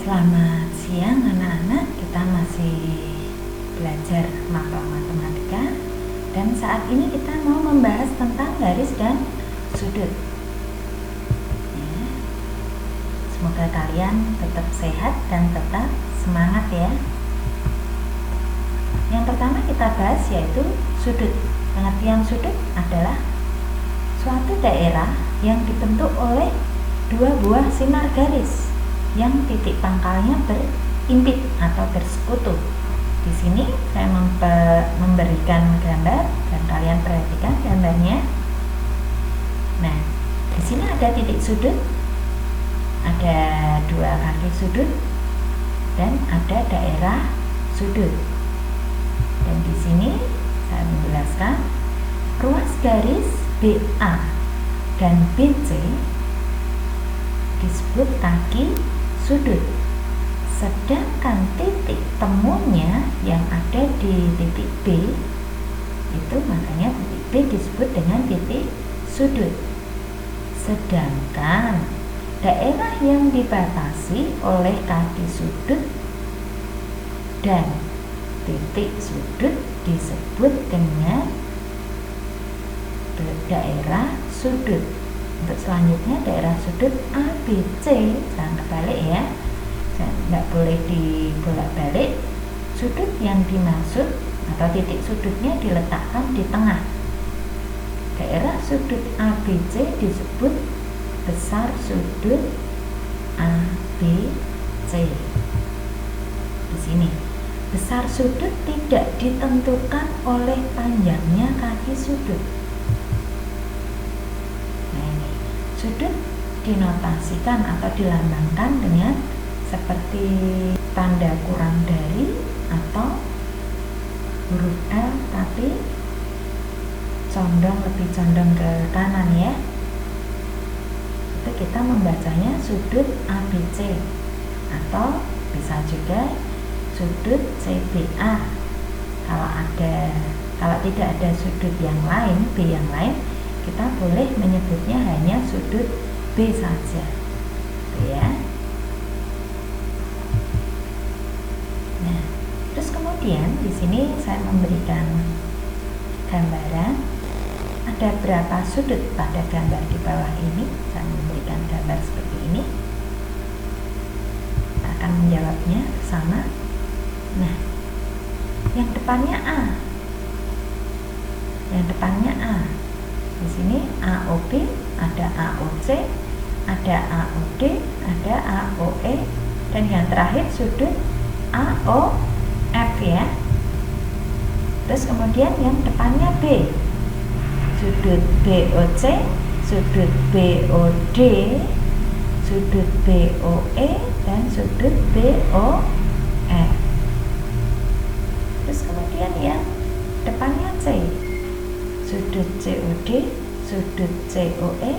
Selamat siang anak-anak, kita masih belajar mata matematika dan saat ini kita mau membahas tentang garis dan sudut ya. Semoga kalian tetap sehat dan tetap semangat ya. Yang pertama kita bahas yaitu sudut. Pengertian sudut adalah suatu daerah yang dibentuk oleh dua buah sinar garis yang titik pangkalnya berimpit atau bersekutu. Di sini saya memberikan gambar dan kalian perhatikan gambarnya. Nah, di sini ada titik sudut, ada dua kaki sudut, dan ada daerah sudut. Dan di sini saya menjelaskan ruas garis BA dan BC disebut kaki sudut, sedangkan titik temunya yang ada di titik B itu makanya titik B disebut dengan titik sudut. Sedangkan daerah yang dibatasi oleh kaki sudut dan titik sudut disebut dengan daerah sudut. Untuk selanjutnya daerah sudut ABC, jangan kebalik ya, tidak boleh dibolak-balik. Sudut yang dimaksud atau titik sudutnya diletakkan di tengah. Daerah sudut ABC disebut besar sudut ABC. Di sini besar sudut tidak ditentukan oleh panjangnya kaki sudut. Sudut dinotasikan atau dilambangkan dengan seperti tanda kurang dari atau huruf L tapi lebih condong ke kanan ya. Itu kita membacanya sudut ABC atau bisa juga sudut CBA. Kalau tidak ada sudut yang lain, B yang lain, kita boleh menyebutnya hanya sudut B saja, ya. Nah, terus kemudian di sini saya memberikan gambaran ada berapa sudut pada gambar di bawah ini. Saya memberikan gambar seperti ini. Kita akan menjawabnya bersama. Nah, yang depannya A. Yang depannya A. Di sini AOB, ada AOC, ada AOD, ada AOE, dan yang terakhir sudut AOF ya. Terus kemudian yang depannya B, sudut BOC, sudut BOD, sudut BOE, dan sudut BOF. Terus kemudian yang depannya C, sudut COD, sudut COE,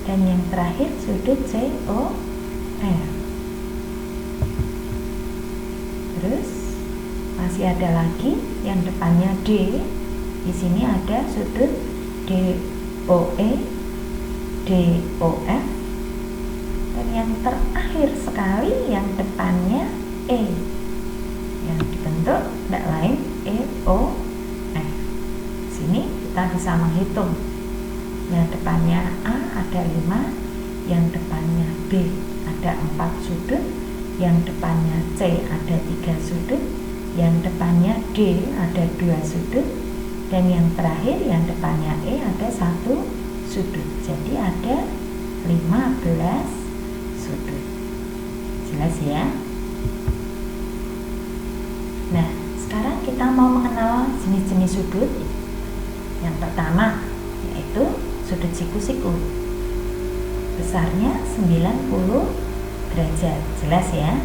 dan yang terakhir sudut COF. Terus masih ada lagi yang depannya D. Di sini ada sudut DOE, DOF, dan yang terakhir sekali yang depannya E, yang dibentuk tidak lain EOF. Sini kita bisa menghitung. Yang depannya A ada 5, yang depannya B ada 4 sudut, yang depannya C ada 3 sudut, yang depannya D ada 2 sudut, dan yang terakhir yang depannya E ada 1 sudut. Jadi ada 15 sudut. Jelas ya? Nah, sekarang kita mau mengenal jenis-jenis sudut. Yang pertama yaitu sudut siku-siku, besarnya 90 derajat, jelas ya.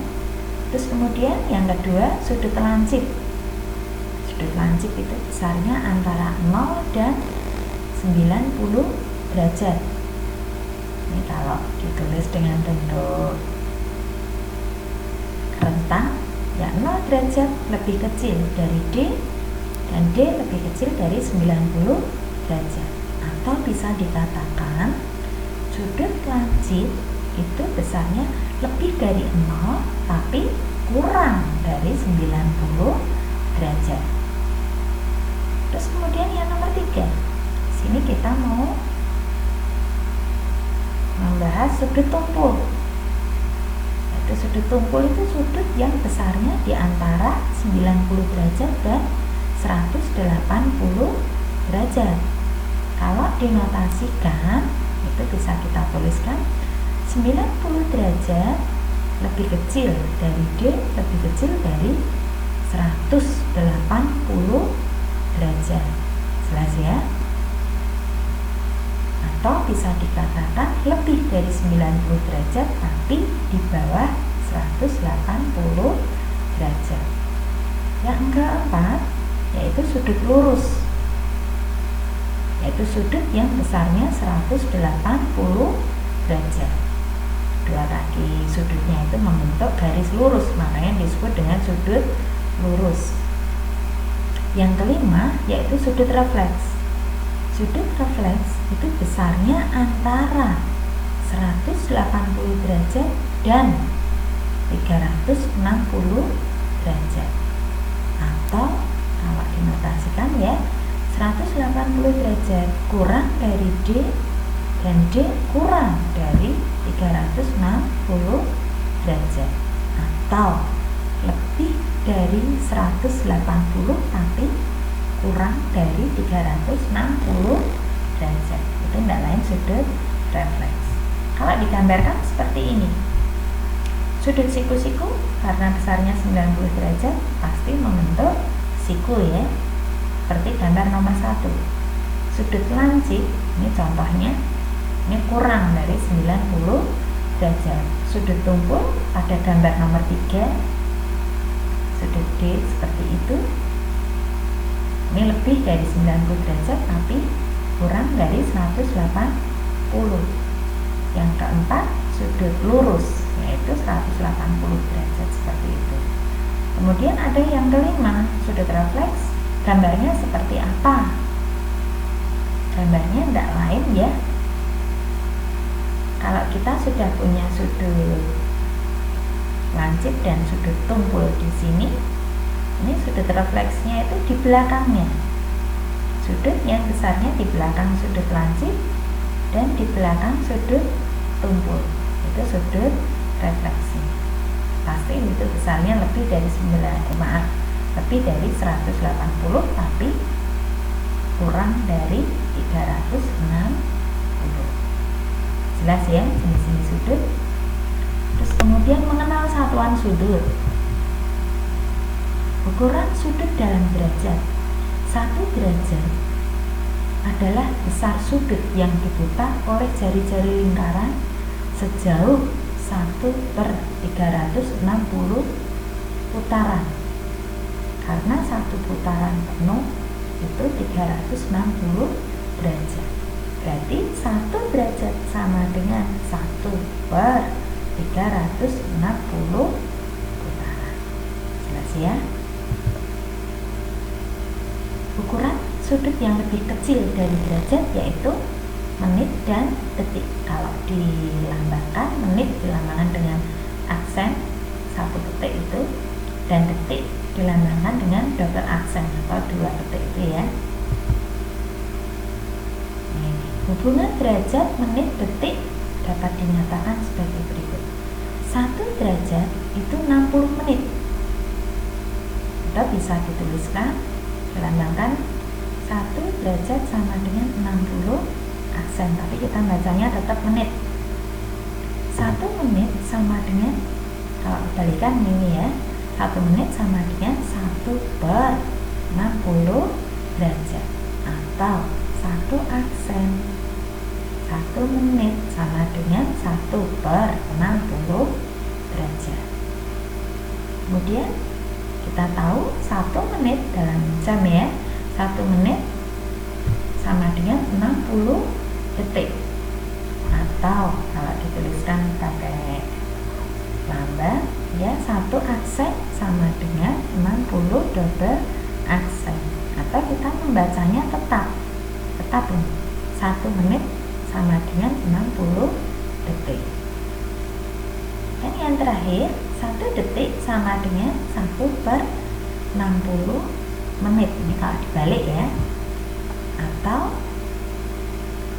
Terus kemudian yang kedua sudut lancip. Sudut lancip itu besarnya antara 0 dan 90 derajat. Ini kalau ditulis dengan bentuk rentang ya 0 derajat lebih kecil dari D dan D lebih kecil dari 90 derajat. Atau bisa dikatakan sudut lancip itu besarnya lebih dari 0 tapi kurang dari 90 derajat. Terus kemudian yang nomor 3, sini kita mau membahas sudut tumpul. Yaitu sudut tumpul itu sudut yang besarnya di antara 90 derajat dan 180 derajat. Kalau dinotasikan itu bisa kita tuliskan 90 derajat lebih kecil dari D, lebih kecil dari 180 derajat. Jelas ya? Atau bisa dikatakan lebih dari 90 derajat tapi di bawah 180 derajat. Yang keempat yaitu sudut lurus, yaitu sudut yang besarnya 180 derajat. Dua kaki sudutnya itu membentuk garis lurus, makanya disebut dengan sudut lurus. Yang kelima yaitu sudut refleks. Sudut refleks itu besarnya antara 180 derajat dan 360 derajat. Atau kalau dinotasikan ya 180 derajat kurang dari D dan D kurang dari 360 derajat, atau lebih dari 180 tapi kurang dari 360 derajat. Itu tidak lain sudut refleks. Kalau digambarkan seperti ini, sudut siku-siku karena besarnya 90 derajat pasti membentuk siku ya, seperti gambar nomor 1. Sudut lancip, ini contohnya, ini kurang dari 90 derajat. Sudut tumpul pada gambar nomor 3, sudut D seperti itu, ini lebih dari 90 derajat tapi kurang dari 180. Yang keempat sudut lurus, yaitu 180 derajat seperti itu. Kemudian ada yang kelima, sudut refleks. Gambarnya seperti apa? Gambarnya tidak lain ya, kalau kita sudah punya sudut lancip dan sudut tumpul di sini, ini sudut refleksnya itu di belakangnya. Sudut yang besarnya di belakang sudut lancip dan di belakang sudut tumpul. Itu sudut refleksi. Pasti itu besarnya lebih dari 180 tapi kurang dari 360. Jelas ya jenis-jenis sudut. Terus kemudian mengenal satuan sudut. Ukuran sudut dalam derajat. 1 derajat adalah besar sudut yang diputar oleh jari-jari lingkaran sejauh 1/360 putaran. Karena satu putaran penuh itu 360 derajat. Berarti 1 derajat sama dengan 1/360 putaran. Jelas ya? Ukuran sudut yang lebih kecil dari derajat yaitu menit dan detik. Kalau dilambangkan, menit dilambangkan dengan aksen 1 detik itu, dan detik dilambangkan dengan double aksen atau 2 detik itu ya. Hubungan derajat, menit, detik dapat dinyatakan sebagai berikut. 1 derajat itu 60 menit. Atau bisa dituliskan, dilambangkan 1 derajat sama dengan 60 aksen, tapi kita bacanya tetap menit. 1 menit sama dengan, kalau kebalikan ini ya, 1 menit sama dengan 1/60 derajat, atau 1 aksen. 1 menit sama dengan 1/60 derajat. Kemudian kita tahu 1 menit dalam jam ya, 1 menit sama dengan 60 detik, atau kalau dituliskan pakai lambang ya, 1 aksen sama dengan 60 double aksen, atau kita membacanya tetap 1 menit sama dengan 60 detik. Dan yang terakhir, 1 detik sama dengan 1/60 menit. Ini kalau dibalik ya. Atau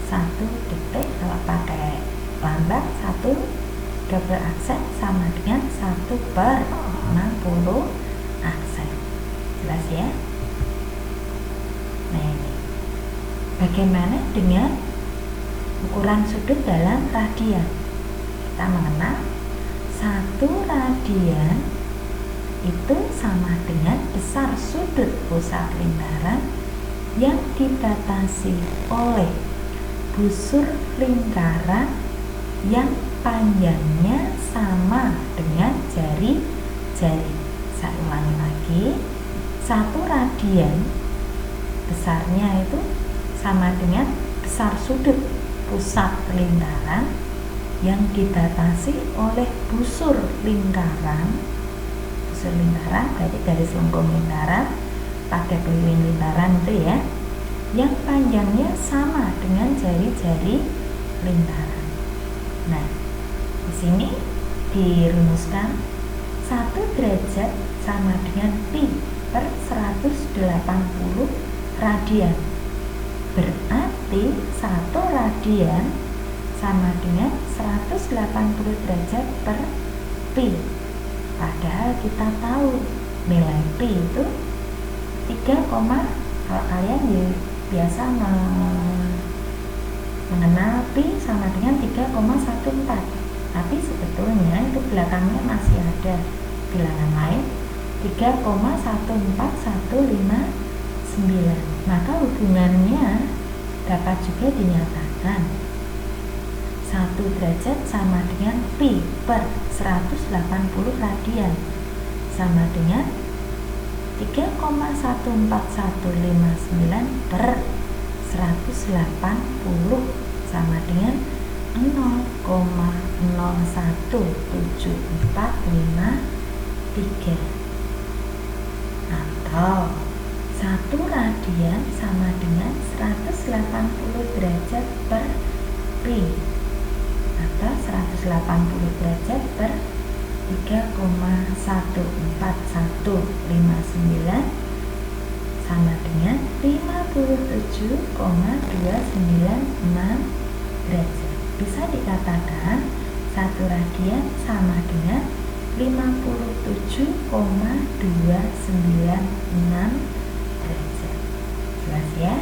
1 detik kalau pakai lambang, 1 double aksen sama dengan 1/60 aksen. Jelas ya? Nah ini. Bagaimana dengan ukuran sudut dalam radian? Kita mengenal 1 radian itu sama dengan besar sudut pusat lingkaran yang dibatasi oleh busur lingkaran yang panjangnya sama dengan jari-jari. Saya ulangi lagi, 1 radian besarnya itu sama dengan besar sudut pusat lingkaran yang dibatasi oleh busur lingkaran. Busur lingkaran berarti garis lengkung lingkaran pada keliling lingkaran itu ya, yang panjangnya sama dengan jari-jari lingkaran. Nah, di sini dirumuskan 1 derajat sama dengan pi/180 radian. Berarti 1 radian sama dengan 180 derajat per pi. Padahal kita tahu nilai pi itu 3, kalau kalian biasa mengenal pi sama dengan 3,14, tapi sebetulnya itu belakangnya masih ada bilangan lain 3,14159. Maka hubungannya dapat juga dinyatakan 1 derajat sama dengan pi per 180 radian sama dengan 3,14159 per 180 sama dengan 0,017453. Atau 1 radian sama dengan 180 derajat per pi, atau 180 derajat per 3,14159 sama dengan 57,296 derajat. Bisa dikatakan 1 radian sama dengan 57,296 derajat. Jelas ya?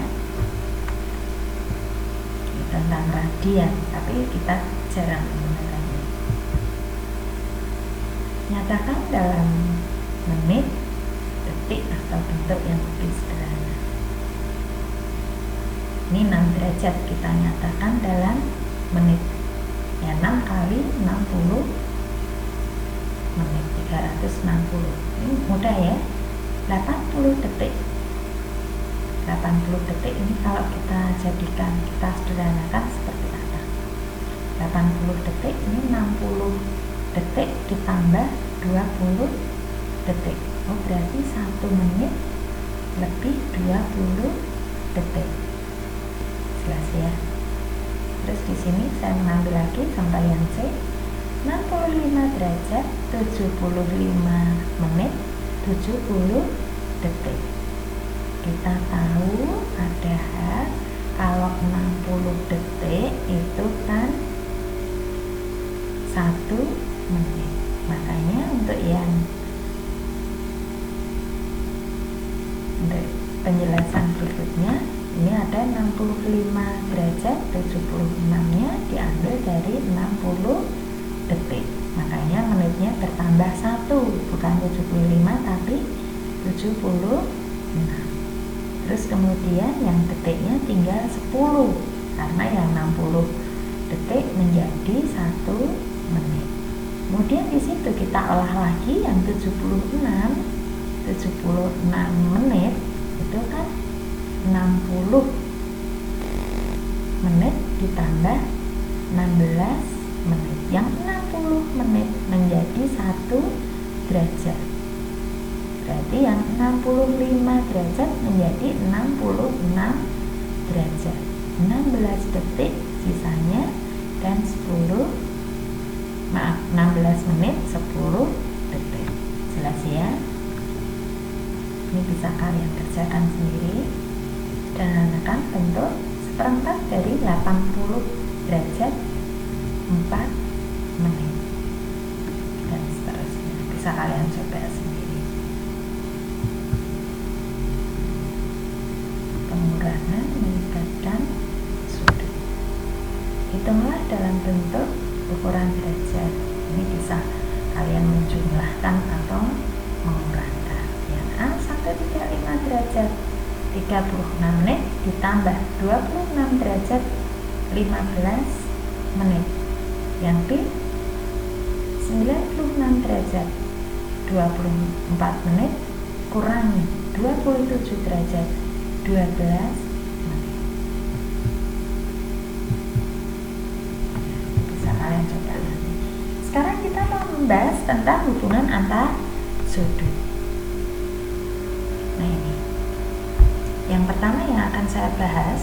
Ini tentang radian, tapi kita jarang menggunakannya. Nyatakan dalam menit, detik, atau bentuk yang lebih sederhana. Ini 6 derajat kita nyatakan dalam menit. Ya, 6 kali 60 menit, 360. Ini mudah ya. 80 detik. 80 detik ini kalau kita jadikan, kita sederhanakan seperti apa? 80 detik ini 60 detik ditambah 20 detik. Oh, berarti 1 menit lebih 20 detik. Jelas ya? Terus di sini saya mengambil lagi sampaian C, 65 derajat 75 menit 70 detik. Kita tahu padahal kalau 60 detik itu kan 1 menit. Makanya untuk penjelasan berikutnya ini ada 65 derajat 76-nya diambil dari 60 detik. Makanya menitnya bertambah 1, bukan 75 tapi 76. Terus kemudian yang detiknya tinggal 10 karena yang 60 detik menjadi 1 menit. Kemudian di situ kita olah lagi yang 76 menit itu kan 60 menit ditambah 16 menit. Yang 60 menit menjadi 1 derajat. Berarti yang 65 derajat menjadi 66 derajat. 16 detik sisanya dan 10 maaf 16 menit 10 detik. Jelas ya? Ini bisa kalian kerjakan sendiri dan gunakan bentuk seperempat dari 80 derajat 4 menit dan seterusnya. Bisa kalian coba sendiri. Pengurangan meningkatkan sudut. Hitunglah dalam bentuk ukuran derajat. Ini bisa kalian menjumlahkan atau mengurangkan. Yang A 135 derajat 36 menit ditambah 26 derajat 15 menit. Yang B 96 derajat 24 menit kurangi 27 derajat 12 menit. Bisa kalian coba nanti. Sekarang kita mau membahas tentang hubungan antar sudut. Nah ini yang pertama yang akan saya bahas,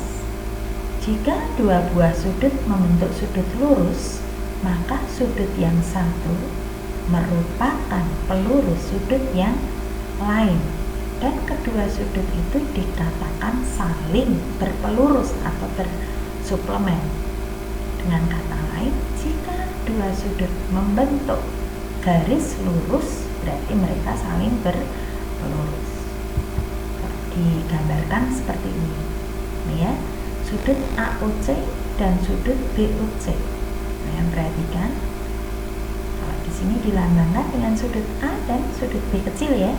jika dua buah sudut membentuk sudut lurus, maka sudut yang satu merupakan pelurus sudut yang lain, dan kedua sudut itu dikatakan saling berpelurus atau bersuplemen. Dengan kata lain, jika dua sudut membentuk garis lurus, berarti mereka saling berpelurus. Digambarkan seperti ini. Nih ya, sudut AOC dan sudut BOC. Kalian perhatikan, kalau di sini dilambangkan dengan sudut A dan sudut B kecil ya,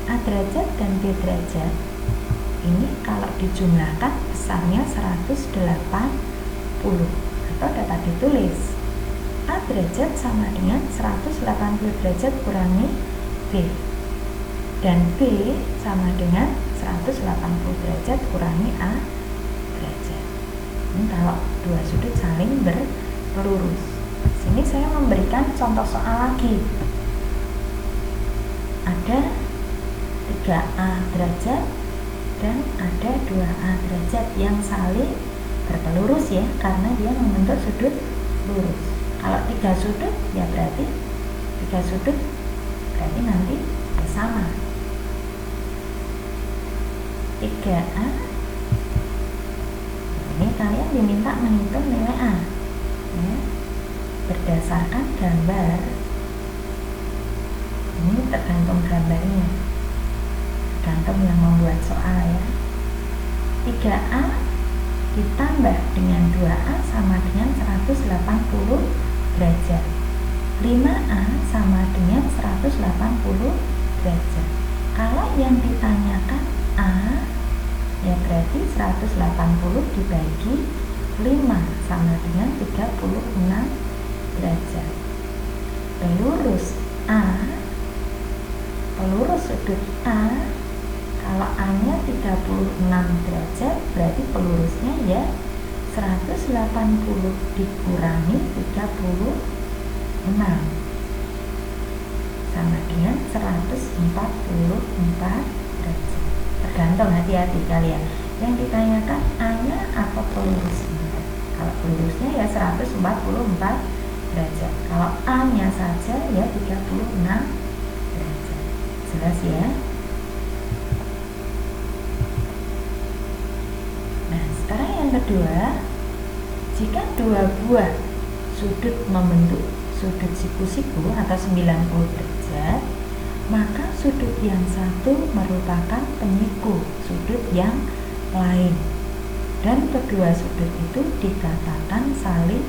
A derajat dan B derajat. Ini kalau dijumlahkan besarnya 180 atau dapat ditulis A derajat sama dengan 180 derajat kurangi B, dan B sama dengan 180 derajat kurangi A derajat. Ini kalau dua sudut saling berpelurus. Sini saya memberikan contoh soal lagi. Ada 3A derajat dan ada 2A derajat yang saling berpelurus ya, karena dia membentuk sudut lurus. Kalau 3 sudut ya berarti 3 sudut berarti nanti ya sama. 3A, ini kalian diminta menghitung nilai A ya, berdasarkan gambar. Ini tergantung gambarnya, tergantung yang membuat soal ya. 3A ditambah dengan 2A sama dengan 180 derajat. 5A sama dengan 180 derajat. Kalau yang ditanyakan A, ya berarti 180 dibagi 5 sama dengan 36 derajat. Pelurus A, pelurus sudut A, kalau A nya 36 derajat berarti pelurusnya ya 180 dikurangi 36 sama dengan 144 derajat. Tergantung, hati-hati kalian. Yang ditanyakan A-nya atau pelurusnya. Kalau pelurusnya ya 144 derajat. Kalau A-nya saja ya 36 derajat. Jelas ya? Nah, sekarang yang kedua, jika dua buah sudut membentuk sudut siku-siku atau 90 derajat, maka sudut yang satu merupakan penyiku sudut yang lain, dan kedua sudut itu dikatakan saling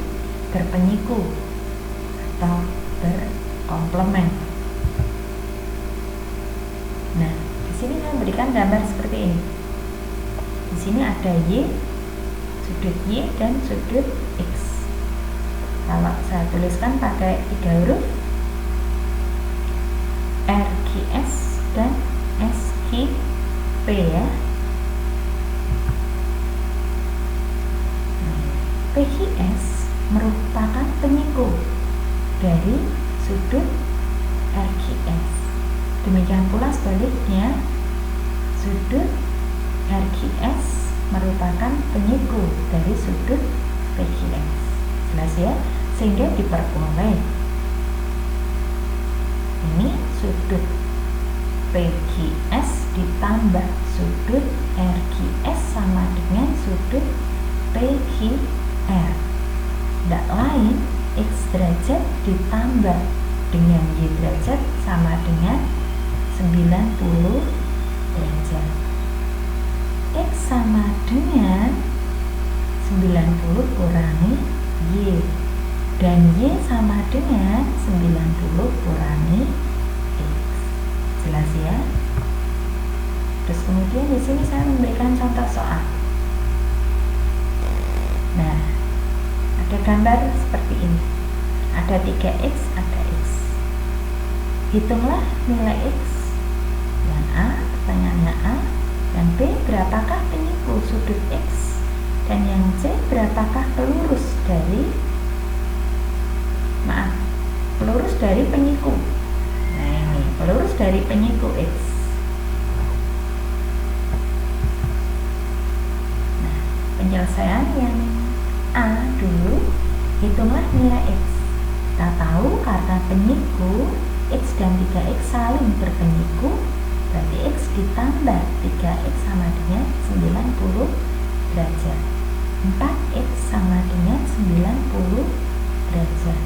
berpenyiku atau berkomplemen. Nah, di sini saya berikan gambar seperti ini. Di sini ada Y, sudut Y dan sudut X. Kalau saya tuliskan pakai 3 huruf, RQS dan SQP ya. PQS merupakan penyiku dari sudut RQS. Demikian pula sebaliknya, sudut RQS merupakan penyiku dari sudut PQS. Jelas ya? Sehingga diperoleh sudut PQS ditambah sudut RQS sama dengan sudut PQR. Tidak lain, X derajat ditambah dengan Y derajat sama dengan 90 derajat. X sama dengan 90 kurangi Y, dan Y sama dengan 90 kurangi X. Jelas ya? Terus kemudian di sini saya memberikan contoh soal. Nah, ada gambar seperti ini. Ada 3X, ada X. Hitunglah nilai X. Yang A, pertanyaannya A. Yang B, berapakah penyiku sudut X? Dan yang C, berapakah pelurus dari penyiku? Nah, ini pelurus dari penyiku X. Nah, penyelesaian yang A dulu, hitunglah nilai X. Kita tahu karena penyiku X dan 3X saling berpenyiku, berarti X ditambah 3X sama dengan 90 derajat. 4X sama dengan 90 derajat.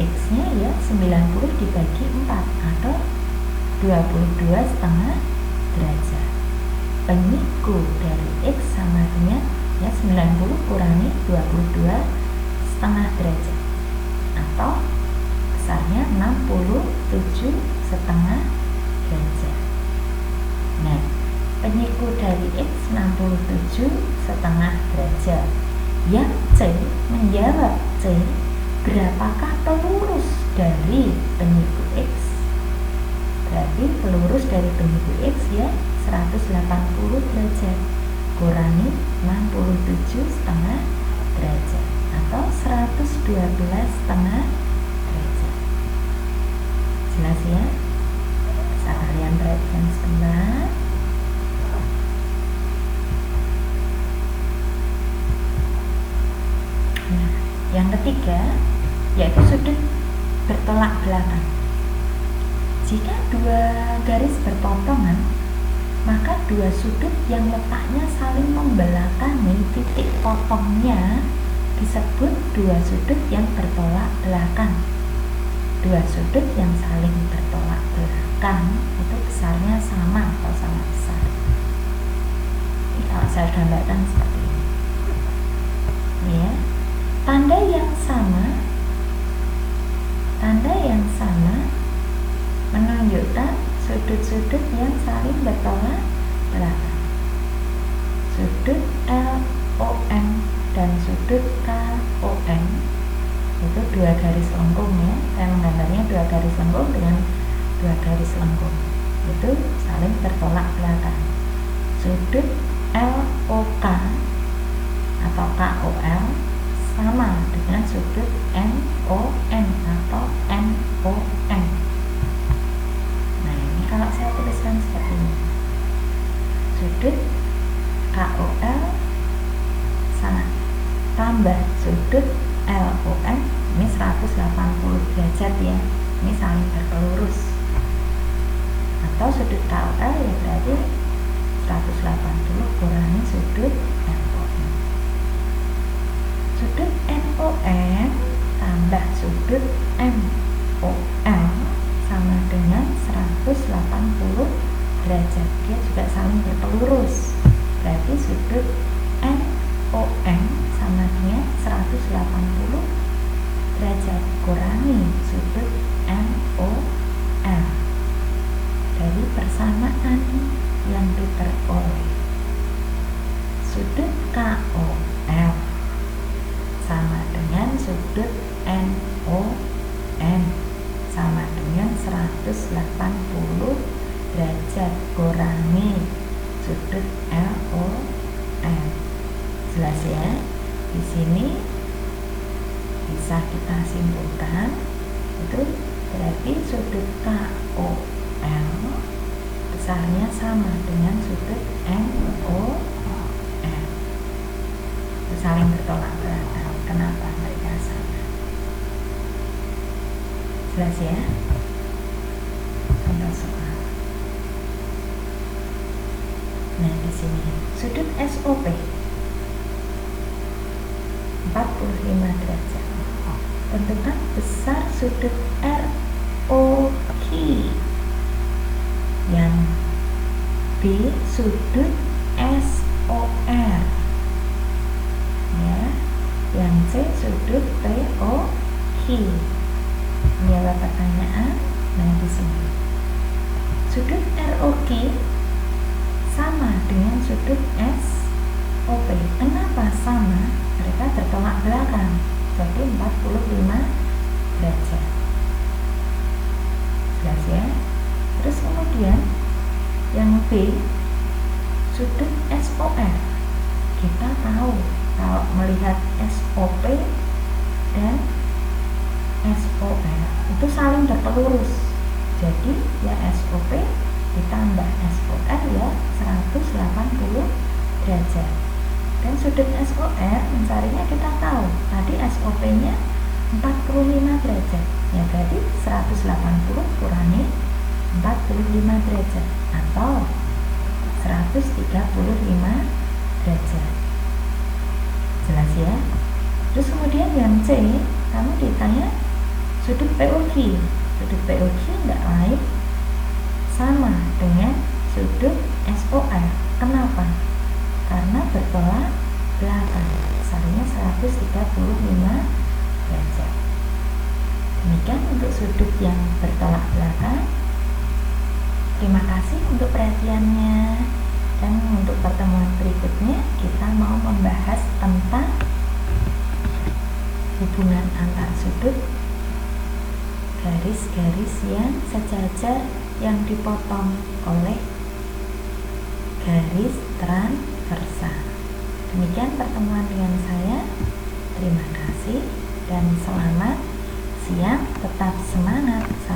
X nya ya 90 dibagi 4 atau 22,5 derajat. Penyiku dari X sama dengan ya 90 kurangi 22,5 derajat atau besarnya 67,5 derajat. Nah, penyiku dari X 67,5 derajat. Yang C menjawab C, berapakah pelurus dari penyiku X? Berarti pelurus dari penyiku X ya 180 derajat kurangi 67,5 derajat atau 112,5 derajat. Jelas ya? Bisa kalian perhatikan sebentar. Nah, yang ketiga yaitu sudut bertolak belakang. Jika dua garis berpotongan, maka dua sudut yang letaknya saling membelakangi titik potongnya disebut dua sudut yang bertolak belakang. Dua sudut yang saling bertolak belakang itu besarnya sama atau sama besar. Ini kalau saya gambarkan seperti ini. Ya. Tanda yang sama menunjukkan sudut-sudut yang saling bertolak belakang. Sudut LOM dan sudut KOM itu dua garis lengkung ya. Saya menggambarnya dua garis lengkung dengan dua garis lengkung. Itu saling bertolak belakang. Sudut LOK atau KOL sama dengan sudut NON atau NOM. Nah, ini kalau saya tuliskan seperti ini. Sudut KOL sama tambah sudut LOM, ini 180 derajat ya. Ini saling berpelurus. Atau sudut KOL ya berarti 180 kurangi sudut NOM. Sudut NOM tambah sudut MOL sama dengan 180 derajat. Dia juga saling berpelurus. Berarti sudut NOM sama dengan 180 derajat kurangi sudut MOL. Dari persamaan yang diperoleh, sudut KOL sama dengan sudut NOM sama dengan 180 derajat kurangi sudut LOM. Jelas ya? Di sini bisa kita simpulkan itu berarti sudut KOL besarnya sama dengan sudut NOM. Saling bertolak belakang. Kenapa mereka sama? Jelas ya? soal. Nah, di sini sudut SOP 45 derajat. Tentukan besar sudut ROQ. Yang B sudut SOR. Ya, yang C sudut POQ. Ini adalah pertanyaan. Nah, di sini sudut ROQ sama dengan sudut SOP. Kenapa sama? Mereka bertolak belakang, jadi 45 derajat. Jelas ya? Terus kemudian yang B sudut SOR. Kita tahu kalau melihat SOP dan SOR itu saling berpelurus. Jadi ya SOP ditambah SOR ya 180 derajat. Dan sudut SOR mencarinya kita tahu tadi SOP nya 45 derajat, ya berarti 180 kurangi 45 derajat atau 135 derajat. Jelas ya? Terus kemudian yang C, kamu ditanya sudut POQ. Sudut POQ enggak lain sama dengan sudut SOR. Kenapa? Karena bertolak belakang, salingnya 135 derajat. Demikian untuk sudut yang bertolak belakang. Terima kasih untuk perhatiannya. Dan untuk pertemuan berikutnya kita mau membahas tentang hubungan antar sudut, garis-garis yang sejajar yang dipotong oleh garis transversal. Demikian pertemuan dengan saya. Terima kasih dan selamat siang, tetap semangat.